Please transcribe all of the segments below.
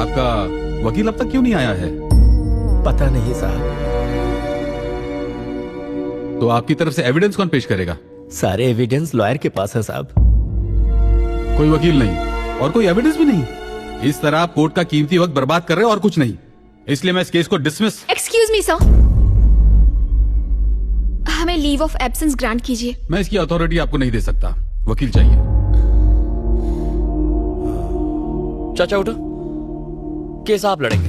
आपका वकील अब तक क्यों नहीं आया है? पता नहीं साहब। तो आपकी तरफ से एविडेंस कौन पेश करेगा? सारे एविडेंस लॉयर के पास है साहब। कोई वकील नहीं और कोई एविडेंस भी नहीं। इस तरह आप कोर्ट का कीमती वक्त बर्बाद कर रहे हो और कुछ नहीं। इसलिए मैं इस केस को डिसमिस। एक्सक्यूज मी सर, हमें लीव ऑफ एब्सेंस ग्रांट कीजिए। मैं इसकी अथॉरिटी आपको नहीं दे सकता, वकील चाहिए। चाचा उठो, केस आप लड़ेंगे।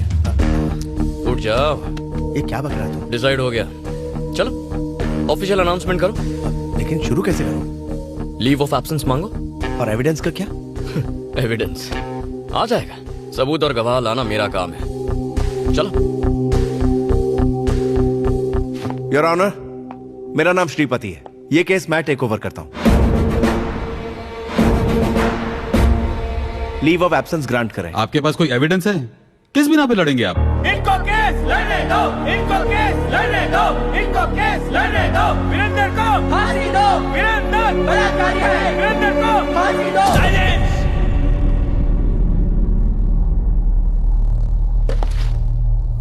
उठ जाओ। ये क्या बक रहा है तू? डिसाइड हो गया, चलो ऑफिशियल अनाउंसमेंट करो। लेकिन शुरू कैसे करूं? लीव ऑफ एब्सेंस मांगो। और एविडेंस का क्या? एविडेंस आ जाएगा, सबूत और गवाह लाना मेरा काम है। चलो। योर ऑनर, मेरा नाम श्रीपति है। ये केस मैं टेक ओवर करता हूं। लीव ऑफ एब्सेंस ग्रांट करें। आपके पास कोई एविडेंस है? किस बिना पे लड़ेंगे आप? इनको केस लड़ने दो, इनको केस लड़ने दो, इनको केस लड़ने दो। वीरेंद्र को फांसी दो, वीरेंद्र बलात्कारी है, वीरेंद्र को फांसी दो। साइलेंस।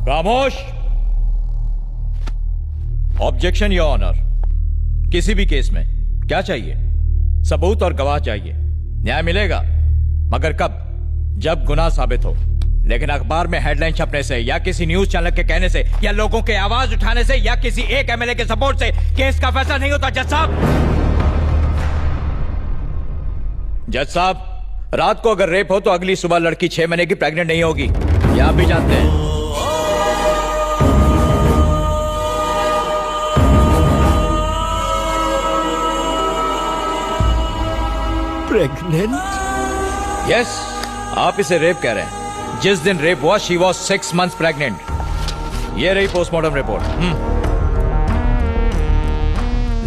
खामोश। Objection your honour. किसी भी केस में क्या चाहिए? सबूत और गवाह चाहिए। न्याय मिलेगा, मगर कब? जब गुनाह साबित हो। लेकिन अखबार में हेडलाइन छपने से या किसी न्यूज चैनल के कहने से या लोगों के आवाज उठाने से या किसी एक एमएलए के सपोर्ट से केस का फैसला नहीं होता। जज साहब, जज साहब, रात को अगर रेप हो तो अगली सुबह लड़की 6 महीने की प्रेग्नेंट नहीं होगी, ये आप भी जानते हैं। प्रेग्नेंट? यस, आप इसे रेप कह रहे हैं। जिस दिन रेप हुआ शी वॉज 6 months प्रेग्नेंट। ये रही पोस्टमार्टम रिपोर्ट।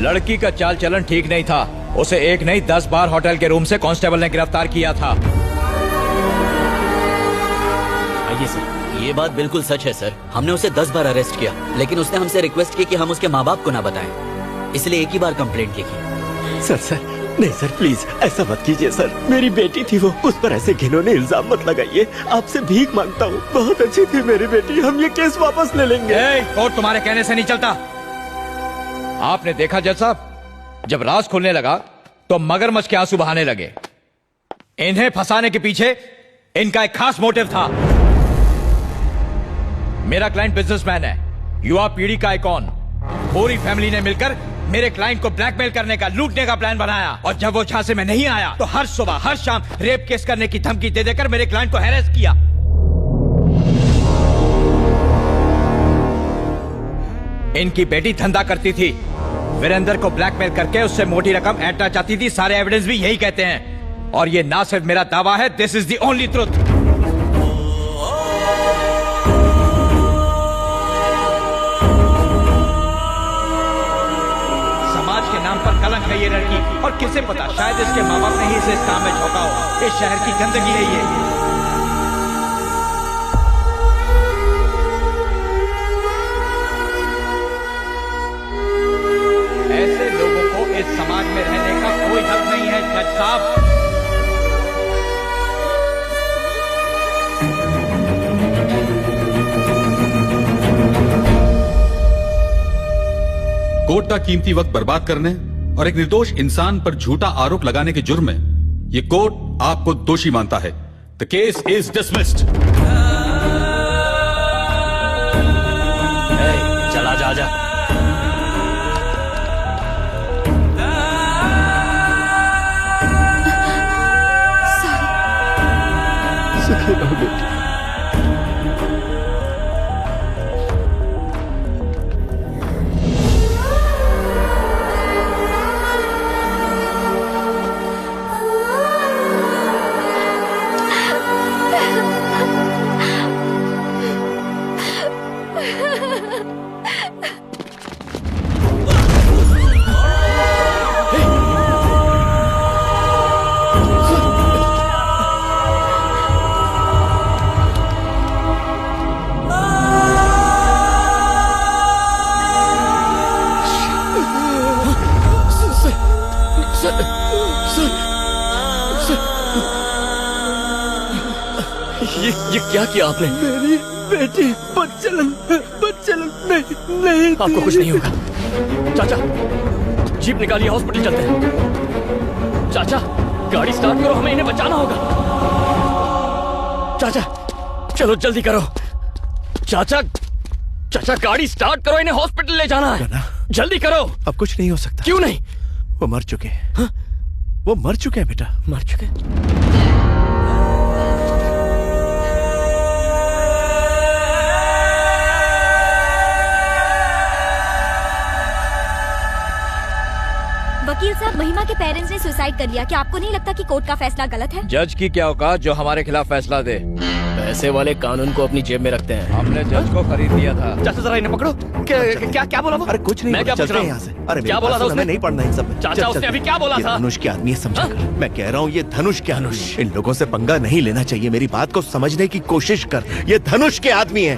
लड़की का चाल चलन ठीक नहीं था। उसे एक नहीं 10 बार होटल के रूम से कांस्टेबल ने गिरफ्तार किया था। आइए सर, ये बात बिल्कुल सच है सर। हमने उसे 10 बार अरेस्ट किया, लेकिन उसने हमसे रिक्वेस्ट की कि हम उसके माँ बाप को ना बताएं, इसलिए एक ही बार कंप्लेंट की। सर नहीं सर, प्लीज ऐसा मत कीजिए सर। मेरी बेटी थी वो, उस पर ऐसे घिनौने इल्जाम मत लगाइए। आपसे भीख मांगता हूँ, बहुत अच्छी थी मेरी बेटी। हम ये केस वापस ले लेंगे। कोर्ट तुम्हारे कहने से नहीं चलता। आपने देखा जज साहब, जब राज खुलने लगा तो मगरमच्छ के आंसू बहाने लगे। इन्हें फंसाने के पीछे इनका एक खास मोटिव था। मेरा क्लाइंट बिजनेसमैन है, युवा पीढ़ी का आइकॉन। पूरी फैमिली ने मिलकर मेरे क्लाइंट को ब्लैकमेल करने का, लूटने का प्लान बनाया। और जब वो झांसे में नहीं आया तो हर सुबह हर शाम रेप केस करने की धमकी दे देकर मेरे क्लाइंट को हैरेस किया। इनकी बेटी धंधा करती थी, वीरेंद्र को ब्लैकमेल करके उससे मोटी रकम ऐंठना चाहती थी। सारे एविडेंस भी यही कहते हैं। और ये ना सिर्फ मेरा दावा है, this is the only truth. नाम पर कलंक है ये लड़की, और किसे पता, शायद इसके माँ बाप ने ही इसे इस काम में झोंका हो। इस शहर की गंदगी है ये। ऐसे लोगों को इस समाज में रहने का कोई हक नहीं है जज साहब। कोर्ट का कीमती वक्त बर्बाद करने और एक निर्दोष इंसान पर झूठा आरोप लगाने के जुर्म में ये कोर्ट आपको दोषी मानता है। The case is dismissed. चला जा जा। सुखी रहो बेटी। क्या किया आपने? मेरी बेटी बदचलन नहीं आपको कुछ नहीं होगा। चाचा, जीप निकालिए, हॉस्पिटल चलते हैं। चाचा, गाड़ी स्टार्ट करो, हमें इन्हें बचाना होगा। चाचा, चलो जल्दी करो। चाचा, चाचा गाड़ी स्टार्ट करो, इन्हें हॉस्पिटल ले जाना है। जल्दी करो। अब कुछ नहीं हो सकता। क्यों नहीं? वो मर चुके हैं। वो मर चुके हैं बेटा। मर चुके? वकील साहब, महिमा के पेरेंट्स ने सुसाइड कर लिया। क्या आपको नहीं लगता कि कोर्ट का फैसला गलत है? जज की क्या औकात जो हमारे खिलाफ फैसला दे? पैसे वाले कानून को अपनी जेब में रखते हैं। हमने जज को खरीद लिया था। चाचा जरा इन्हें पकड़ो। क्या बोला वो? अरे कुछ नहीं, मैं क्या पूछ चलते रहा हैं हूँ? यहाँ से। अरे क्या बोला था उसने? हमें नहीं पढ़ना इन सब में। चाचा, उसने अभी क्या बोला ये था? धनुष के आदमी है, समझा कर। मैं कह रहा हूँ ये धनुष के इन लोगों से पंगा नहीं लेना चाहिए। मेरी बात को समझने की कोशिश कर। ये धनुष के आदमी है।